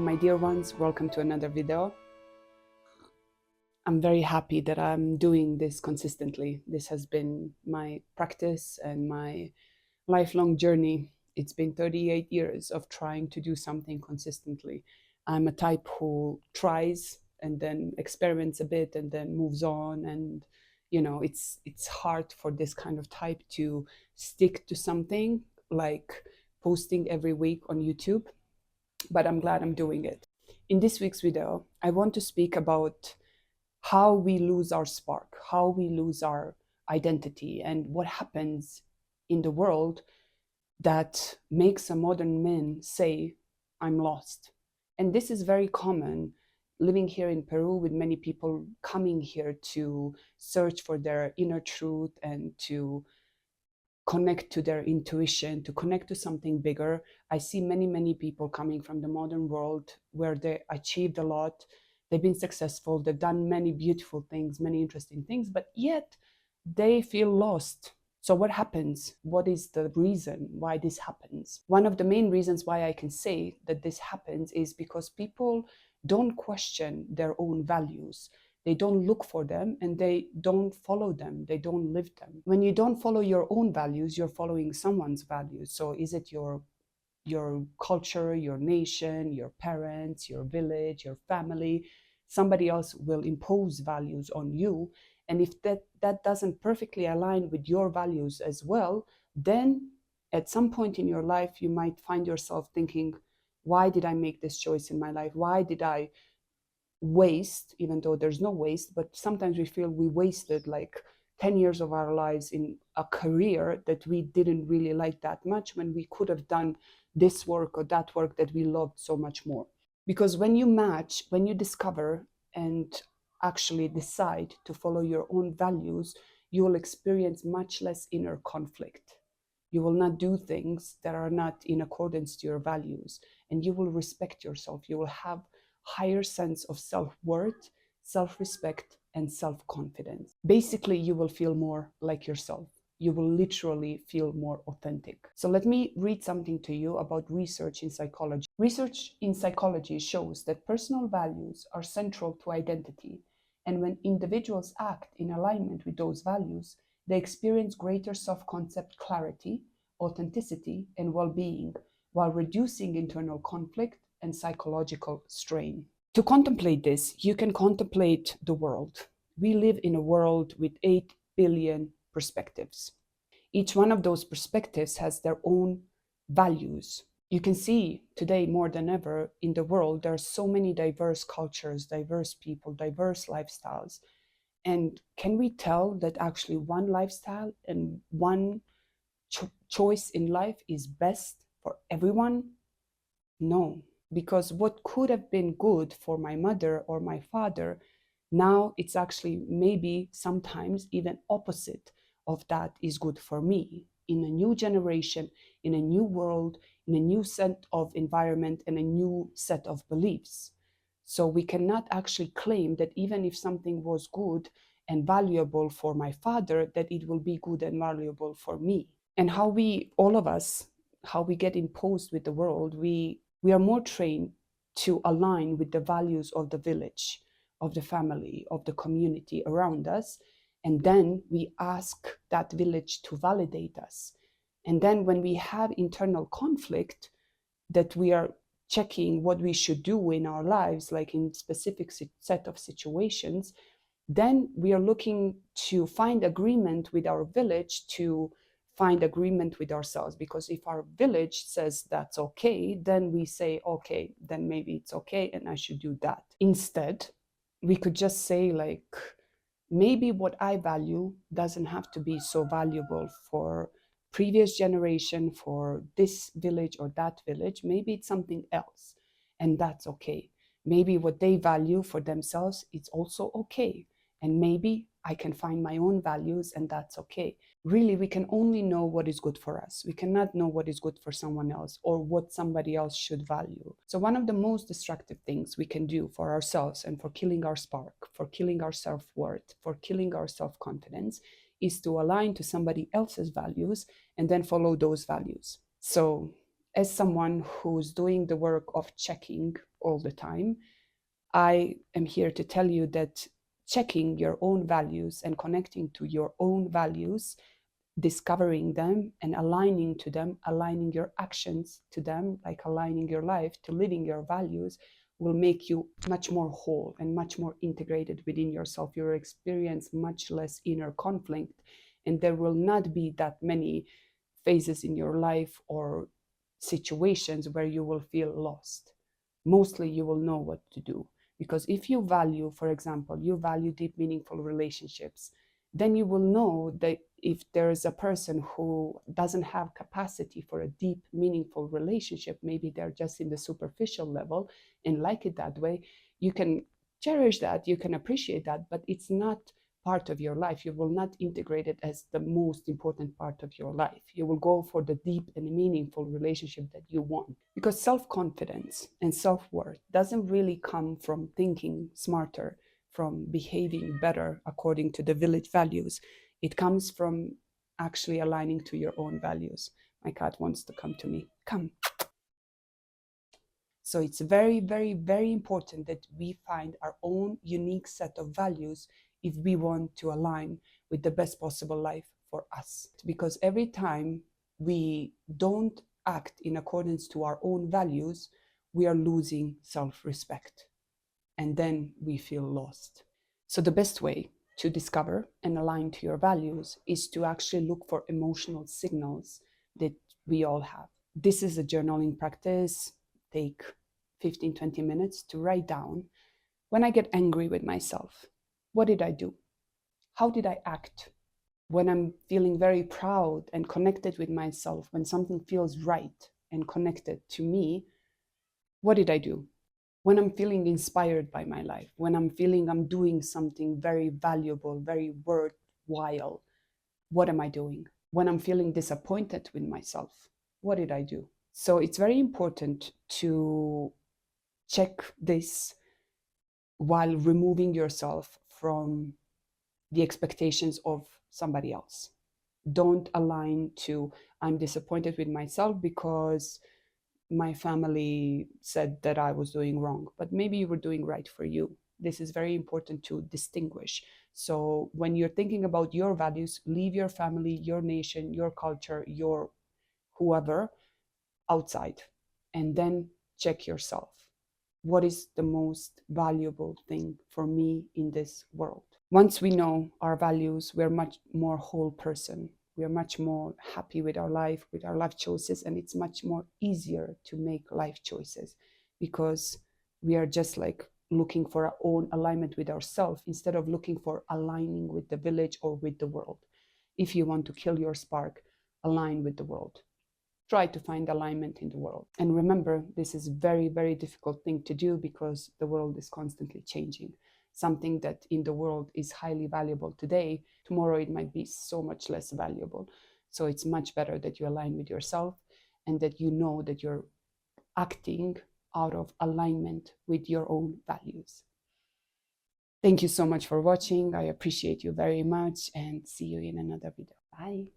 my dear ones, welcome to another video. I'm very happy that I'm doing this consistently. This has been my practice and my lifelong journey. It's been 38 years of trying to do something consistently. I'm a type who tries and then experiments a bit and then moves on, and it's hard for this kind of type to stick to something like posting every week on YouTube, but I'm glad I'm doing it. In this week's video, I want to speak about how we lose our spark, how we lose our identity, and what happens in the world that makes a modern man say, I'm lost. And this is very common living here in Peru, with many people coming here to search for their inner truth and to connect to their intuition, to connect to something bigger. I see many people coming from the modern world where they achieved a lot, they've been successful, they've done many beautiful things, many interesting things, but yet they feel lost. So what happens? What is the reason why this happens? One of the main reasons why I can say that this happens is because people don't question their own values. They don't look for them and they don't follow them. They don't live them. When you don't follow your own values, you're following someone's values. So is it your culture, your nation, your parents, your village, your family? Somebody else will impose values on you. And if that doesn't perfectly align with your values as well, then at some point in your life, you might find yourself thinking, why did I make this choice in my life? Why did I waste, even though there's no waste, but sometimes we feel we wasted like 10 years of our lives in a career that we didn't really like that much, when we could have done this work or that work that we loved so much more. Because when you match, when you discover and actually decide to follow your own values, you will experience much less inner conflict. You will not do things that are not in accordance to your values, and you will respect yourself. You will have higher sense of self-worth, self-respect, and self-confidence. Basically, you will feel more like yourself. You will literally feel more authentic. So let me read something to you about research in psychology. Research in psychology shows that personal values are central to identity, and when individuals act in alignment with those values, they experience greater self-concept clarity, authenticity, and well-being, while reducing internal conflict and psychological strain. To contemplate this, you can contemplate the world. We live in a world with 8 billion perspectives. Each one of those perspectives has their own values. You can see today more than ever in the world, there are so many diverse cultures, diverse people, diverse lifestyles. And can we tell that actually one lifestyle and one choice in life is best for everyone? No, because what could have been good for my mother or my father, now it's actually maybe sometimes even opposite of that is good for me, in a new generation, in a new world, in a new set of environment and a new set of beliefs. So we cannot actually claim that even if something was good and valuable for my father, that it will be good and valuable for me. And how we, all of us, how we get imposed with the world, we are more trained to align with the values of the village, of the family, of the community around us. And then we ask that village to validate us. And then when we have internal conflict, that we are checking what we should do in our lives, like in specific set of situations, then we are looking to find agreement with our village, to find agreement with ourselves. Because if our village says that's okay, then we say, okay, then maybe it's okay and I should do that. Instead, we could just say, like, maybe what I value doesn't have to be so valuable for previous generation, for this village or that village. Maybe it's something else, and that's okay. Maybe what they value for themselves, it's also okay. And maybe I can find my own values, and that's okay. Really, we can only know what is good for us. We cannot know what is good for someone else or what somebody else should value. So one of the most destructive things we can do for ourselves and for killing our spark, for killing our self-worth, for killing our self-confidence, is to align to somebody else's values and then follow those values. So as someone who's doing the work of checking all the time. I am here to tell you that checking your own values and connecting to your own values, discovering them and aligning to them, aligning your actions to them, like aligning your life to living your values, will make you much more whole and much more integrated within yourself. You'll experience much less inner conflict, and there will not be that many phases in your life or situations where you will feel lost. Mostly you will know what to do. Because if you value, for example, you value deep, meaningful relationships, then you will know that if there is a person who doesn't have capacity for a deep, meaningful relationship, maybe they're just in the superficial level and like it that way, you can cherish that, you can appreciate that, but it's not part of your life. You will not integrate it as the most important part of your life. You will go for the deep and meaningful relationship that you want. Because self-confidence and self-worth doesn't really come from thinking smarter, from behaving better according to the village values. It comes from actually aligning to your own values. My cat wants to come to me. Come. So it's very, very, very important that we find our own unique set of values if we want to align with the best possible life for us. Because every time we don't act in accordance to our own values, we are losing self-respect. And then we feel lost. So the best way to discover and align to your values is to actually look for emotional signals that we all have. This is a journaling practice. Take 15-20 minutes to write down, when I get angry with myself, what did I do? How did I act? When I'm feeling very proud and connected with myself, when something feels right and connected to me, what did I do? When I'm feeling inspired by my life, when I'm feeling I'm doing something very valuable, very worthwhile, what am I doing? When I'm feeling disappointed with myself, what did I do? So it's very important to check this while removing yourself from the expectations of somebody else. Don't align to, I'm disappointed with myself because my family said that I was doing wrong, but maybe you were doing right for you. This is very important to distinguish. So when you're thinking about your values, leave your family, your nation, your culture, your whoever outside, and then check yourself. What is the most valuable thing for me in this world? Once we know our values, we're much more whole person. We are much more happy with our life choices, and it's much more easier to make life choices because we are just like looking for our own alignment with ourselves instead of looking for aligning with the village or with the world. If you want to kill your spark, align with the world. Try to find alignment in the world. And remember, this is a very, very difficult thing to do because the world is constantly changing. Something that in the world is highly valuable today, tomorrow it might be so much less valuable. So it's much better that you align with yourself and that you know that you're acting out of alignment with your own values. Thank you so much for watching. I appreciate you very much and see you in another video. Bye.